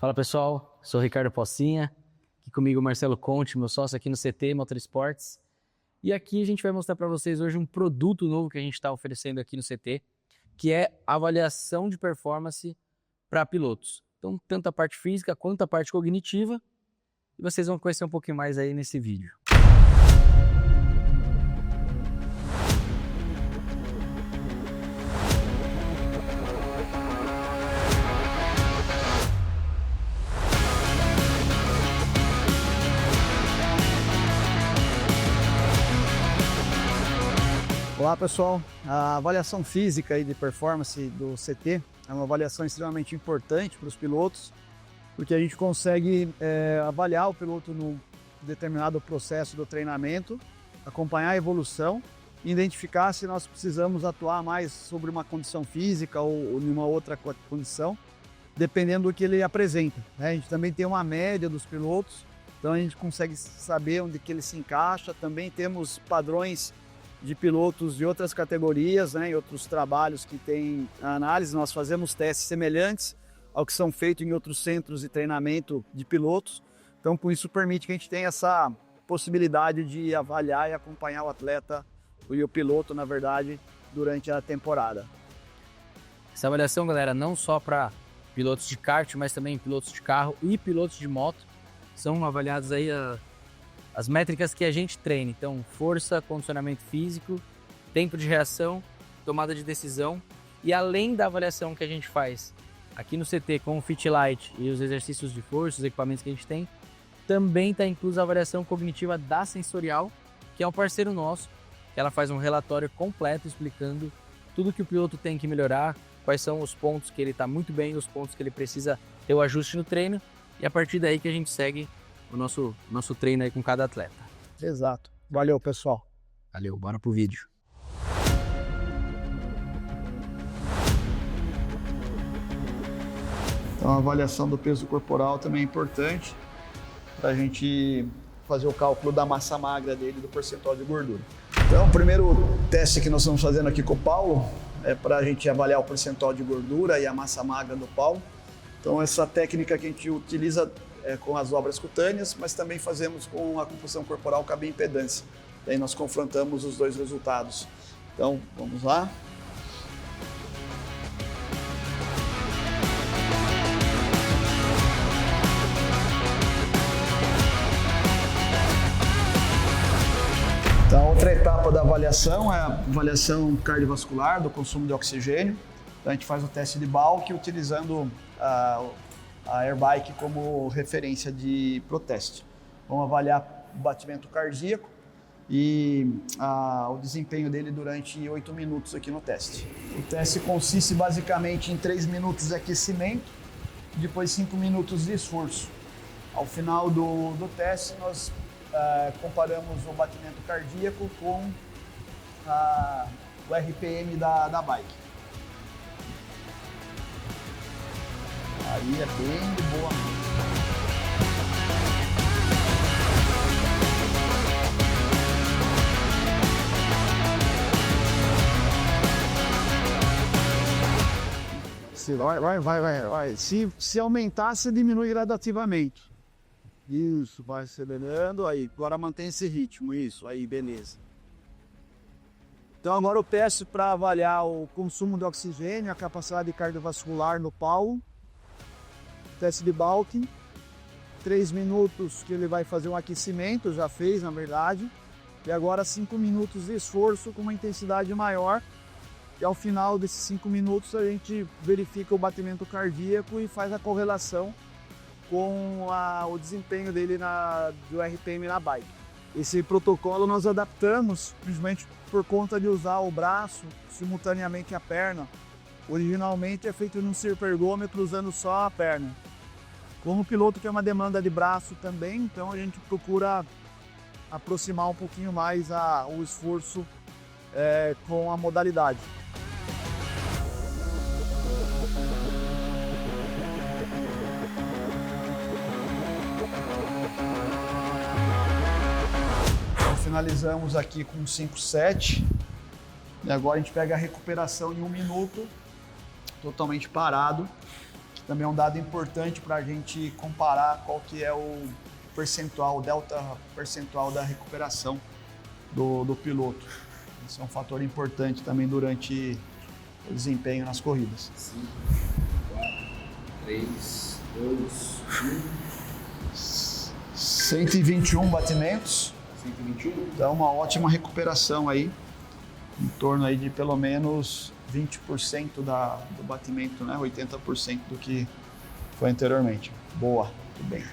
Fala pessoal, sou o Ricardo Pocinha, aqui comigo o Marcelo Conte, meu sócio aqui no CT Motorsports. E aqui a gente vai mostrar para vocês hoje um produto novo que a gente está oferecendo aqui no CT, que é a avaliação de performance para pilotos. Então, tanto a parte física quanto a parte cognitiva, e vocês vão conhecer um pouquinho mais aí nesse vídeo. Olá pessoal, a avaliação física e de performance do CT é uma avaliação extremamente importante para os pilotos, porque a gente consegue avaliar o piloto num determinado processo do treinamento, acompanhar a evolução e identificar se nós precisamos atuar mais sobre uma condição física ou em uma outra condição, dependendo do que ele apresenta, né? A gente também tem uma média dos pilotos, então a gente consegue saber onde que ele se encaixa. Também temos padrões de pilotos de outras categorias, né, e outros trabalhos que tem a análise. Nós fazemos testes semelhantes ao que são feitos em outros centros de treinamento de pilotos. Então, com isso, permite que a gente tenha essa possibilidade de avaliar e acompanhar o atleta e o piloto, na verdade, durante a temporada. Essa avaliação, galera, não só para pilotos de kart, mas também pilotos de carro e pilotos de moto. São avaliados aí as métricas que a gente treina, então força, condicionamento físico, tempo de reação, tomada de decisão, e além da avaliação que a gente faz aqui no CT com o Fit Light e os exercícios de força, os equipamentos que a gente tem, também está inclusa a avaliação cognitiva da Sensorial, que é um parceiro nosso, que ela faz um relatório completo explicando tudo que o piloto tem que melhorar, quais são os pontos que ele está muito bem, os pontos que ele precisa ter o ajuste no treino, e a partir daí que a gente segue o nosso treino aí com cada atleta. Exato. Valeu, pessoal. Valeu, bora pro vídeo. Então, a avaliação do peso corporal também é importante para a gente fazer o cálculo da massa magra dele, do percentual de gordura. Então, o primeiro teste que nós estamos fazendo aqui com o Paulo é para a gente avaliar o percentual de gordura e a massa magra do Paulo. Então, essa técnica que a gente utiliza com as dobras cutâneas, mas também fazemos com a composição corporal com a bioimpedância. Daí nós confrontamos os dois resultados. Então, vamos lá. Então, a outra etapa da avaliação é a avaliação cardiovascular do consumo de oxigênio. Então, a gente faz o teste de Balk utilizando a Airbike como referência pro teste. Vamos avaliar o batimento cardíaco e o desempenho dele durante 8 minutos aqui no teste. O teste consiste basicamente em 3 minutos de aquecimento e depois 5 minutos de esforço. Ao final do teste, nós comparamos o batimento cardíaco com o RPM da bike. Aí é bem de boa. Vai. Se aumentar, você diminui gradativamente. Isso, vai acelerando. Aí, agora mantém esse ritmo. Isso, aí, beleza. Então agora eu peço para avaliar o consumo de oxigênio, a capacidade cardiovascular no Paulo. Teste de Balk, 3 minutos que ele vai fazer um aquecimento, já fez na verdade, e agora 5 minutos de esforço com uma intensidade maior, e ao final desses 5 minutos a gente verifica o batimento cardíaco e faz a correlação com o desempenho dele do RPM na bike. Esse protocolo nós adaptamos simplesmente por conta de usar o braço simultaneamente a perna. Originalmente é feito num serpergômetro usando só a perna. Como o piloto tem uma demanda de braço também, então a gente procura aproximar um pouquinho mais o esforço com a modalidade. Então, finalizamos aqui com 5,7 e agora a gente pega a recuperação em 1 minuto, totalmente parado. também é um dado importante para a gente comparar qual que é o percentual, o delta percentual da recuperação do piloto. Isso é um fator importante também durante o desempenho nas corridas. 5, 4, 3, 2, 1. 121 batimentos. 121? Então, uma ótima recuperação aí, em torno aí de pelo menos 20% do batimento, né? 80% do que foi anteriormente. Boa, muito bem.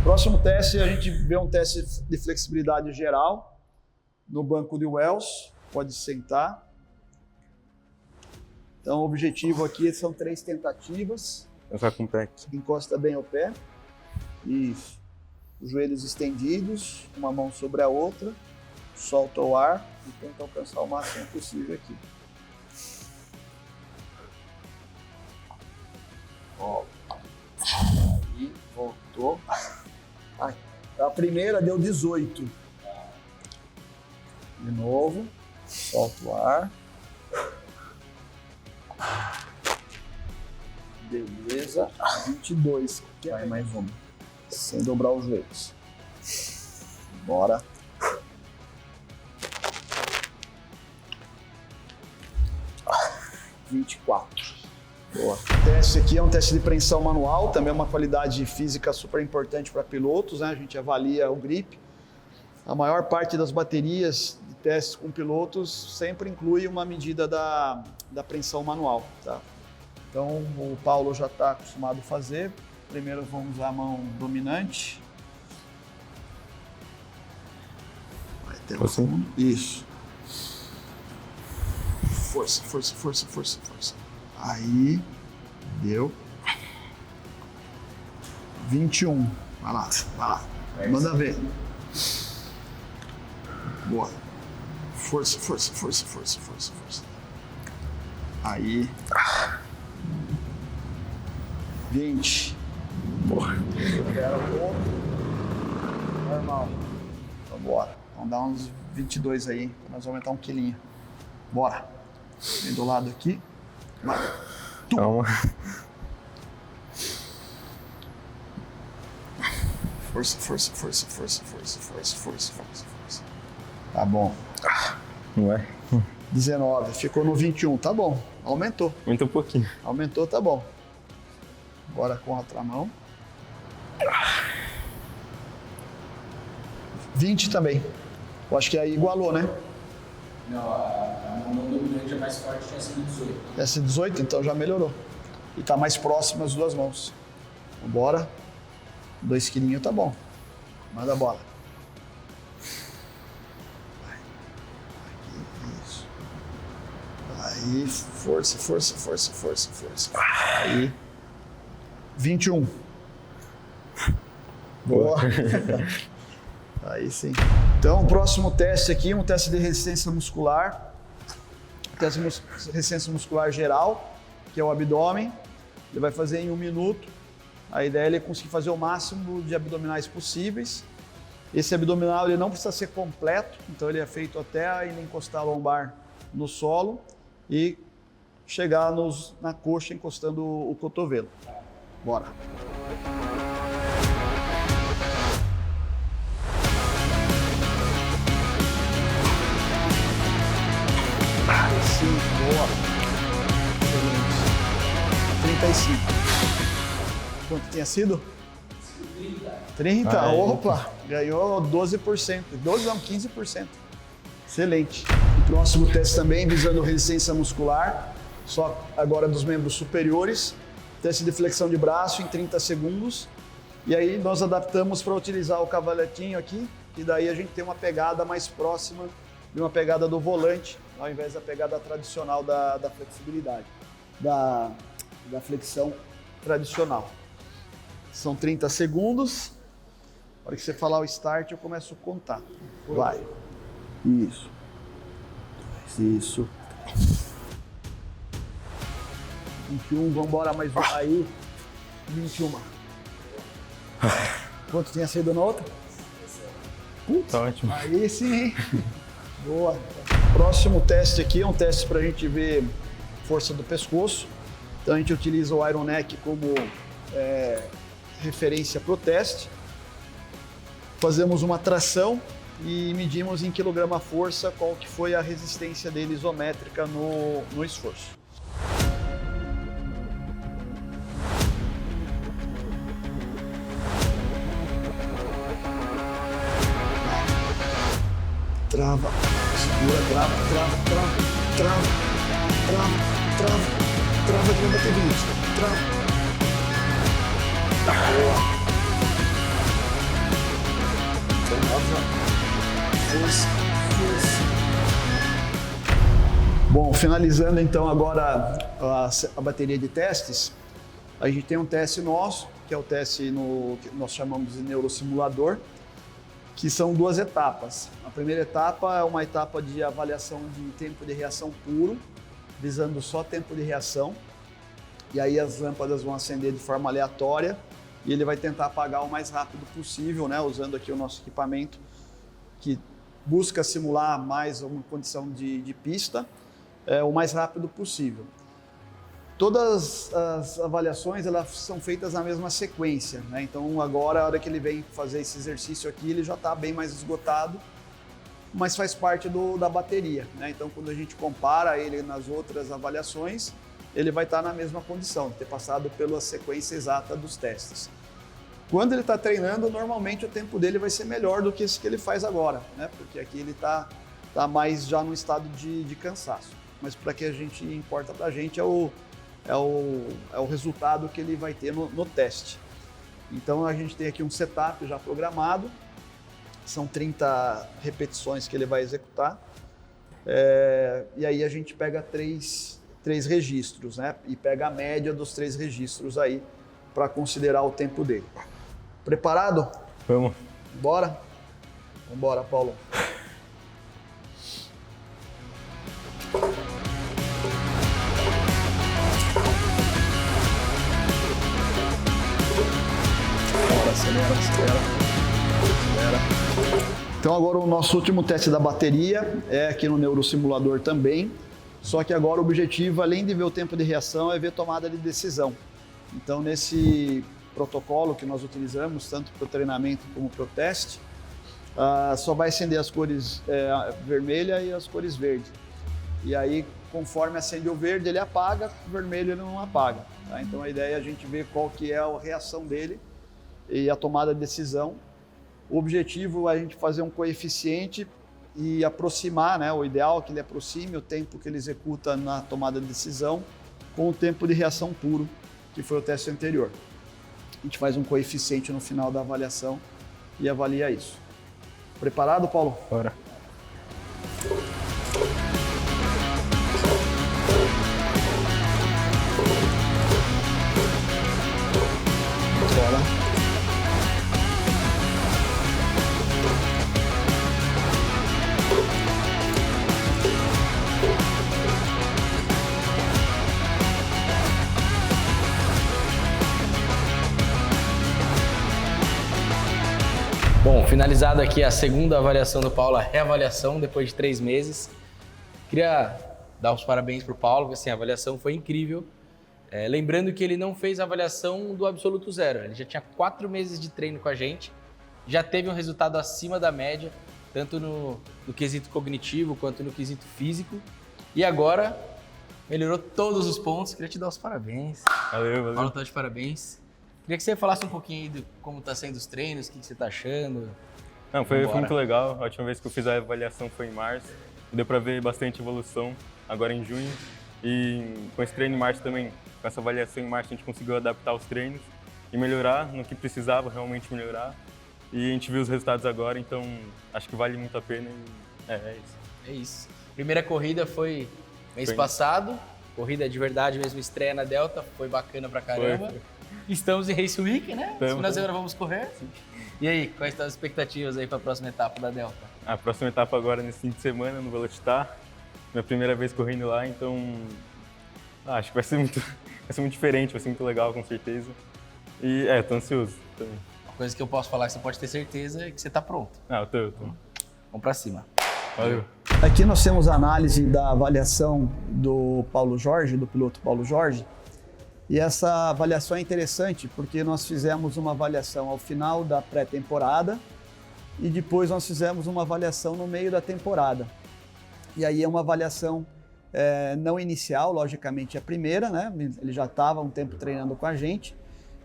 Próximo teste, a gente vê um teste de flexibilidade geral no banco de Wells. Pode sentar. Então, o objetivo aqui são 3 tentativas. Eu vou com o pé aqui. Encosta bem o pé. Isso. Os joelhos estendidos, uma mão sobre a outra. Solta o ar e tenta alcançar o máximo possível aqui. Ó. Aí, voltou. A primeira deu 18. De novo. Solta o ar. Beleza. 22. Vai mais uma. Sem dobrar os joelhos. Bora. — 24. Boa. O teste aqui é um teste de preensão manual, também é uma qualidade física super importante para pilotos, né? A gente avalia o grip. A maior parte das baterias de testes com pilotos sempre inclui uma medida da preensão manual, tá? Então o Paulo já está acostumado a fazer. Primeiro vamos usar a mão dominante. Vai até o fundo. Isso. Força, força, força, força, força. Aí, deu. 21. Vai lá, vai lá. Manda ver. Boa. Força, força, força, força, força, força. Aí. 20. Porra. Espera um pouco. Normal. Então bora. Vamos dar uns 22 aí, pra nós aumentar um quilinho. Bora. Vem do lado aqui. Vai. Calma. Força, força, força, força, força, força, força, força, força. Tá bom. Não é? 19. Ficou no 21. Tá bom. Aumentou. Muito um pouquinho. Aumentou, tá bom. Agora com a outra mão. 20 também. Eu acho que aí igualou, né? Não, a mão dominante é mais forte, tinha sido 18. Tinha sido 18, então já melhorou. E tá mais próximo as duas mãos. Bora. 2 quilinhos tá bom. Manda a bola. Isso. Aí, força, força, força, força, força. Aí. 21. Boa. Aí sim. Então, o próximo teste aqui é um teste de resistência muscular. Teste de resistência muscular geral, que é o abdômen. Ele vai fazer em 1 minuto. A ideia é ele conseguir fazer o máximo de abdominais possíveis. Esse abdominal ele não precisa ser completo, então ele é feito até ele encostar a lombar no solo e chegar na coxa encostando o cotovelo. Bora. Sim, boa. 35. Quanto tinha sido? 30. Ai. Opa, ganhou 12%. 12 não, 15%. Excelente. O próximo teste também visando resistência muscular, só agora dos membros superiores. Teste de flexão de braço em 30 segundos. E aí nós adaptamos para utilizar o cavaletinho aqui, e daí a gente tem uma pegada mais próxima de uma pegada do volante, ao invés da pegada tradicional da flexibilidade, da flexão tradicional. São 30 segundos. Na hora que você falar o start, eu começo a contar. Vai. Isso. Isso. 21, vamos embora mais um. Aí. 21. Quanto tinha sido na outra? Tá ótimo. Aí sim. Boa. Próximo teste aqui é um teste para a gente ver força do pescoço. Então a gente utiliza o Iron Neck como referência para o teste. Fazemos uma tração e medimos em quilograma-força qual que foi a resistência dele isométrica no esforço. Trava, segura, trava, que vai bater 20, trava. Força. Bom, finalizando então agora a bateria de testes, a gente tem um teste nosso, que é o teste que nós chamamos de neurosimulador, que são 2 etapas. A primeira etapa é uma etapa de avaliação de tempo de reação puro, visando só tempo de reação, e aí as lâmpadas vão acender de forma aleatória e ele vai tentar apagar o mais rápido possível, né, usando aqui o nosso equipamento que busca simular mais uma condição de pista o mais rápido possível. Todas as avaliações elas são feitas na mesma sequência, né? Então agora, a hora que ele vem fazer esse exercício aqui, ele já está bem mais esgotado, mas faz parte da bateria, né? Então quando a gente compara ele nas outras avaliações, ele vai estar na mesma condição, ter passado pela sequência exata dos testes. Quando ele está treinando, normalmente o tempo dele vai ser melhor do que esse que ele faz agora, né? Porque aqui ele está mais já no estado de cansaço. Mas para que a gente importa para a gente é o resultado que ele vai ter no teste. Então a gente tem aqui um setup já programado, são 30 repetições que ele vai executar, e aí a gente pega três registros, né? E pega a média dos 3 registros aí para considerar o tempo dele. Preparado? Vamos. Bora? Vambora, Paulo. Acelera. Então agora o nosso último teste da bateria é aqui no neurosimulador também, só que agora o objetivo, além de ver o tempo de reação, é ver tomada de decisão. Então nesse protocolo que nós utilizamos, tanto para o treinamento como para o teste, só vai acender as cores vermelha e as cores verde. E aí, conforme acende o verde, ele apaga, o vermelho ele não apaga. Tá? Então a ideia é a gente ver qual que é a reação dele e a tomada de decisão. O objetivo é a gente fazer um coeficiente e aproximar, né? O ideal é que ele aproxime o tempo que ele executa na tomada de decisão com o tempo de reação puro, que foi o teste anterior. A gente faz um coeficiente no final da avaliação e avalia isso. Preparado, Paulo? Bora. Bora. Bom, finalizado aqui a segunda avaliação do Paulo, a reavaliação depois de 3 meses. Queria dar os parabéns para o Paulo, porque assim, a avaliação foi incrível. Lembrando que ele não fez a avaliação do absoluto zero, ele já tinha 4 meses de treino com a gente, já teve um resultado acima da média, tanto no quesito cognitivo quanto no quesito físico, e agora melhorou todos os pontos. Queria te dar os parabéns. Valeu. Paulo, tá de parabéns. Queria que você falasse um pouquinho aí de como tá sendo os treinos, o que você tá achando. Não, foi muito legal. A última vez que eu fiz a avaliação foi em março. Deu para ver bastante evolução agora em junho. E com esse treino em março também, com essa avaliação em março, a gente conseguiu adaptar os treinos e melhorar no que precisava realmente melhorar. E a gente viu os resultados agora, então acho que vale muito a pena. E é isso. É isso. Primeira corrida foi mês passado. Corrida de verdade mesmo, estreia na Delta. Foi bacana pra caramba. Foi. Estamos em Race Week, né? Esse final de semana vamos correr. Sim. E aí, quais são as expectativas aí para a próxima etapa da Delta? A próxima etapa agora nesse fim de semana no Velocitar. Minha primeira vez correndo lá, então acho que vai ser muito diferente, vai ser muito legal com certeza. E tô ansioso também. Uma coisa que eu posso falar que você pode ter certeza é que você tá pronto. Eu tô. Vamos para cima. Valeu. Aqui nós temos a análise da avaliação do Paulo Jorge, do piloto Paulo Jorge. E essa avaliação é interessante porque nós fizemos uma avaliação ao final da pré-temporada e depois nós fizemos uma avaliação no meio da temporada. E aí é uma avaliação não inicial, logicamente a primeira, né? Ele já estava um tempo treinando com a gente.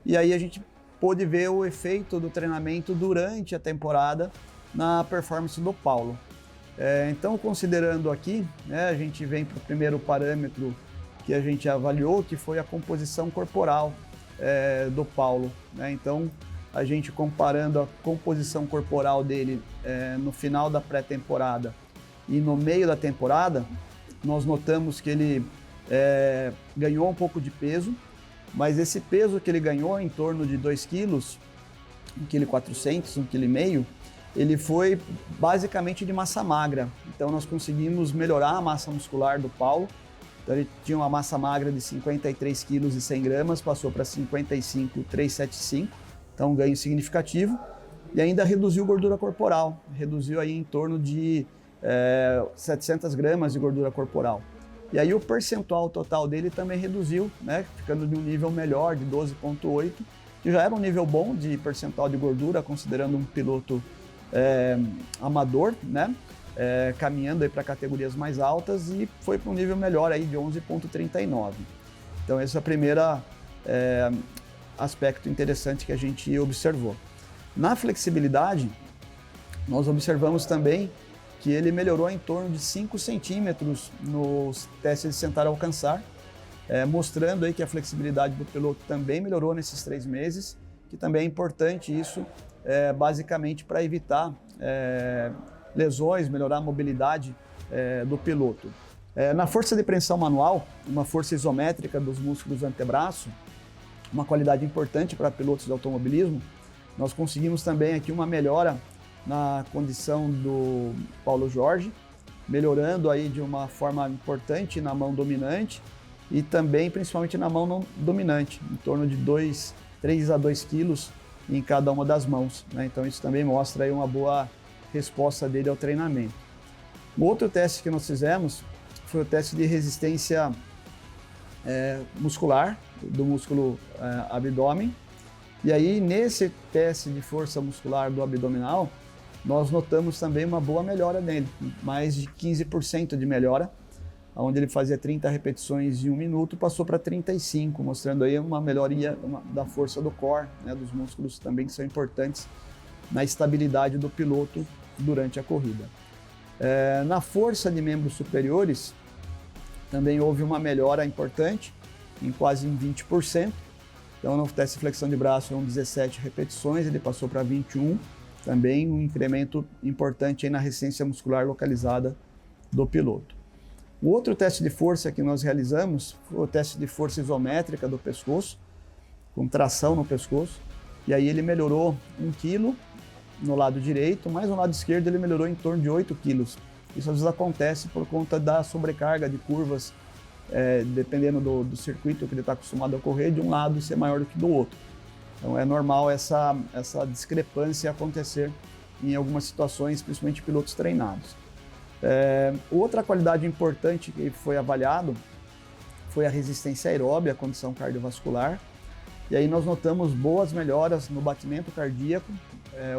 E aí a gente pôde ver o efeito do treinamento durante a temporada na performance do Paulo. Então, considerando aqui, né, a gente vem para o primeiro parâmetro que a gente avaliou, que foi a composição corporal do Paulo, né? Então, a gente comparando a composição corporal dele no final da pré-temporada e no meio da temporada, nós notamos que ele ganhou um pouco de peso, mas esse peso que ele ganhou, em torno de 2 quilos, 1,4 kg, 1,5 kg, ele foi basicamente de massa magra. Então nós conseguimos melhorar a massa muscular do Paulo. Então ele tinha uma massa magra de 53 kg e 100 gramas, passou para 55,375, então um ganho significativo. E ainda reduziu gordura corporal, reduziu aí em torno de 700 gramas de gordura corporal. E aí o percentual total dele também reduziu, né, ficando de um nível melhor, de 12,8, que já era um nível bom de percentual de gordura, considerando um piloto amador, né, caminhando para categorias mais altas, e foi para um nível melhor aí de 11,39. Então esse é o primeiro aspecto interessante que a gente observou. Na flexibilidade, nós observamos também que ele melhorou em torno de 5 centímetros nos testes de sentar alcançar, mostrando aí que a flexibilidade do piloto também melhorou nesses 3 meses, que também é importante isso, basicamente para evitar lesões, melhorar a mobilidade do piloto. Na força de preensão manual, uma força isométrica dos músculos do antebraço, uma qualidade importante para pilotos de automobilismo, nós conseguimos também aqui uma melhora na condição do Paulo Jorge, melhorando aí de uma forma importante na mão dominante e também principalmente na mão não dominante, em torno de 3 a 2 quilos em cada uma das mãos, né? Então isso também mostra aí uma boa resposta dele ao treinamento. O outro teste que nós fizemos foi o teste de resistência muscular, do músculo abdômen. E aí, nesse teste de força muscular do abdominal, nós notamos também uma boa melhora nele, mais de 15% de melhora, onde ele fazia 30 repetições em 1 minuto, passou para 35, mostrando aí uma melhoria da força do core, né, dos músculos também que são importantes na estabilidade do piloto durante a corrida. Na força de membros superiores, também houve uma melhora importante, em quase 20%. Então, no teste de flexão de braço, eram 17 repetições, ele passou para 21, também um incremento importante aí na resistência muscular localizada do piloto. O outro teste de força que nós realizamos foi o teste de força isométrica do pescoço, com tração no pescoço, e aí ele melhorou 1 kg no lado direito, mas no lado esquerdo ele melhorou em torno de 8 quilos. Isso às vezes acontece por conta da sobrecarga de curvas, dependendo do circuito que ele está acostumado a correr, de um lado ser maior do que do outro. Então é normal essa discrepância acontecer em algumas situações, principalmente pilotos treinados. Outra qualidade importante que foi avaliado foi a resistência aeróbia, a condição cardiovascular. E aí nós notamos boas melhoras no batimento cardíaco,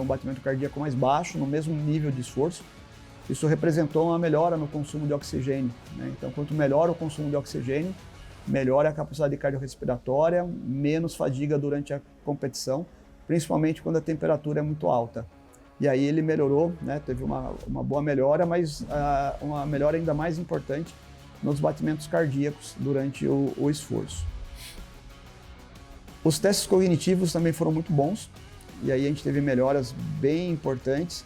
um batimento cardíaco mais baixo, no mesmo nível de esforço. Isso representou uma melhora no consumo de oxigênio, né? Então, quanto melhor o consumo de oxigênio, melhor a capacidade cardiorrespiratória, menos fadiga durante a competição, principalmente quando a temperatura é muito alta. E aí ele melhorou, né? Teve uma boa melhora, mas uma melhora ainda mais importante nos batimentos cardíacos durante o esforço. Os testes cognitivos também foram muito bons, e aí a gente teve melhoras bem importantes.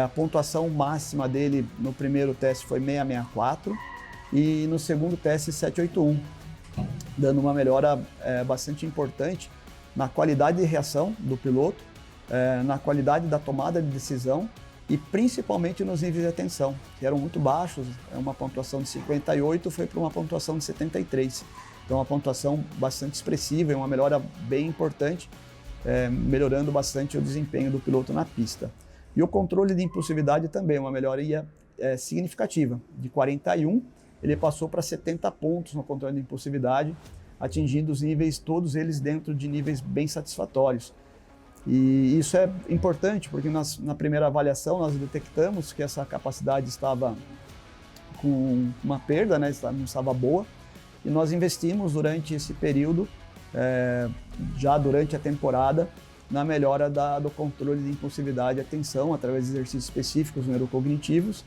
A pontuação máxima dele no primeiro teste foi 664 e no segundo teste 781, dando uma melhora bastante importante na qualidade de reação do piloto, na qualidade da tomada de decisão e principalmente nos níveis de atenção, que eram muito baixos. Uma pontuação de 58 foi para uma pontuação de 73. Então, uma pontuação bastante expressiva e uma melhora bem importante, melhorando bastante o desempenho do piloto na pista. E o controle de impulsividade também, uma melhoria significativa. De 41, ele passou para 70 pontos no controle de impulsividade, atingindo os níveis, todos eles dentro de níveis bem satisfatórios. E isso é importante, porque na primeira avaliação nós detectamos que essa capacidade estava com uma perda, né, não estava boa, e nós investimos durante esse período, já durante a temporada, na melhora do controle de impulsividade e atenção, através de exercícios específicos neurocognitivos,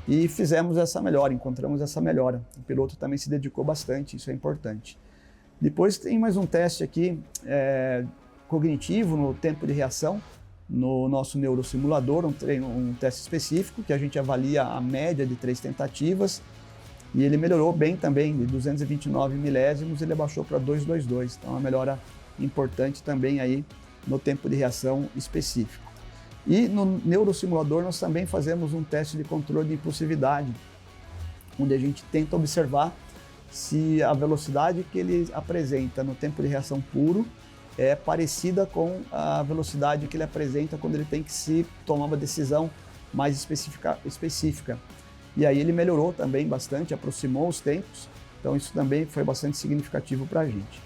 e fizemos essa melhora, encontramos essa melhora. O piloto também se dedicou bastante, isso é importante. Depois tem mais um teste aqui, cognitivo, no tempo de reação, no nosso neurosimulador, um teste específico, que a gente avalia a média de 3 tentativas, e ele melhorou bem também, de 229 milésimos, ele abaixou para 222, então é uma melhora importante também aí no tempo de reação específico. E no neurosimulador nós também fazemos um teste de controle de impulsividade, onde a gente tenta observar se a velocidade que ele apresenta no tempo de reação puro é parecida com a velocidade que ele apresenta quando ele tem que se tomar uma decisão mais específica. E aí ele melhorou também bastante, aproximou os tempos, então isso também foi bastante significativo para a gente.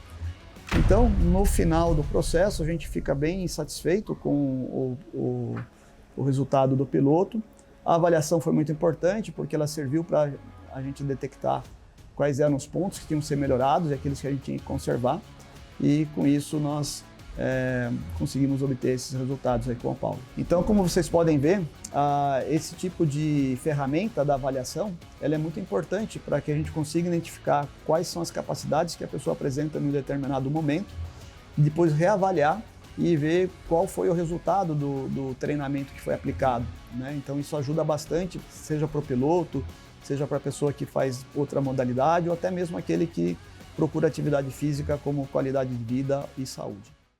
Então, no final do processo, a gente fica bem satisfeito com o resultado do piloto. A avaliação foi muito importante, porque ela serviu para a gente detectar quais eram os pontos que tinham que ser melhorados e aqueles que a gente tinha que conservar. E com isso nós conseguimos obter esses resultados aí com o Paulo. Então, como vocês podem ver, esse tipo de ferramenta da avaliação, ela é muito importante para que a gente consiga identificar quais são as capacidades que a pessoa apresenta em um determinado momento, e depois reavaliar e ver qual foi o resultado do treinamento que foi aplicado, né? Então isso ajuda bastante, seja para o piloto, seja para a pessoa que faz outra modalidade ou até mesmo aquele que procura atividade física como qualidade de vida e saúde.